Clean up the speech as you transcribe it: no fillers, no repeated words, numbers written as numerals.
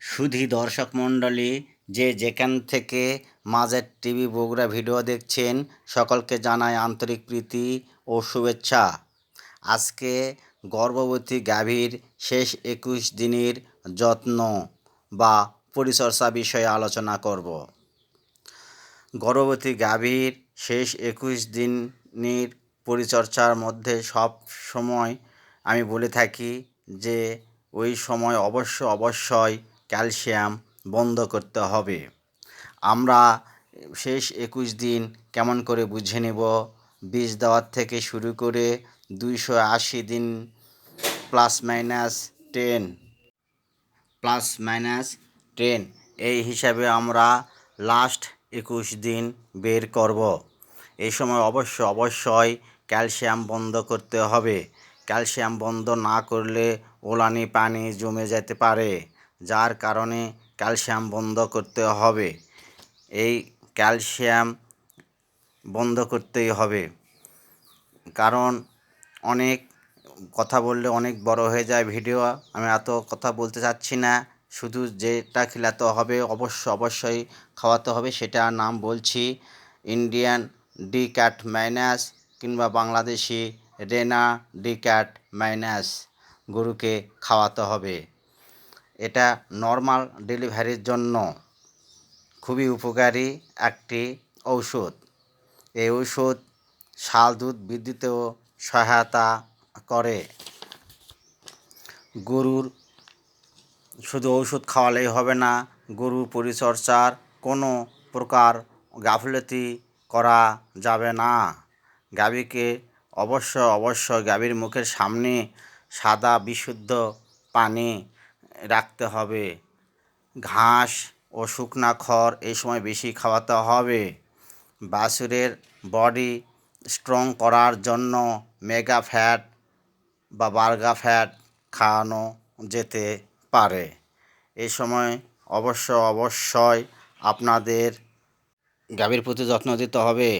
সুধী দর্শক মণ্ডলী, যে যেখান থেকে মাঝের টিভি বগুড়া ভিডিও দেখছেন, সকলকে জানাই আন্তরিক প্রীতি ও শুভেচ্ছা। আজকে গর্ভবতী গাভীর শেষ 21 দিনের যত্ন বা পরিচর্যা বিষয়ে আলোচনা করব। গর্ভবতী গাভীর শেষ 21 দিনের পরিচর্যার মধ্যে সব সময় আমি বলে থাকি যে ওই সময় অবশ্যই ক্যালসিয়াম বন্ধ করতে হবে। আমরা শেষ 21 দিন কেমন করে বুঝে নেব? বীজ দেওয়ার থেকে শুরু করে 280 দিন +-10 এই হিসাবে আমরা লাস্ট 21 দিন বের করব। এই সময় অবশ্যই ক্যালসিয়াম বন্ধ করতে হবে। ক্যালসিয়াম বন্ধ না করলে ওলানি পানি জমে যেতে পারে, যার কারণে ক্যালসিয়াম বন্ধ করতে হবে। এই ক্যালসিয়াম বন্ধ করতেই হবে, কারণ অনেক কথা বললে অনেক বড় হয়ে যায় ভিডিও। আমি এত কথা বলতে চাচ্ছি না। শুধু যেটা খেলাতে হবে অবশ্যই খাওয়াতে হবে, সেটার নাম বলছি। ইন্ডিয়ান ডিক্যাট মাইনাস কিংবা বাংলাদেশি রেনা ডিক্যাট মাইনাস গরুকে খাওয়াতে হবে। এটা নর্মাল ডেলিভারির জন্য খুবই উপকারী একটি ঔষধ। এই ঔষধ শাল দুধ বৃদ্ধিতেও সহায়তা করে। গরুর শুধু ঔষধ খাওয়ালেই হবে না, গরুর পরিচর্যার কোনো প্রকার গাফিলতি করা যাবে না। গাভীকে অবশ্যই গাভীর মুখের সামনে সাদা বিশুদ্ধ পানি রাখতে হবে। ঘাস ও শুকনা খড় এই সময় বেশি খাওয়াতে হবে। বাছুরের বডি স্ট্রং করার জন্য মেগা ফ্যাট বা বার্গা ফ্যাট খাওয়ানো যেতে পারে। এই সময় অবশ্যই আপনাদের গাভীর প্রতি যত্ন দিতে হবে।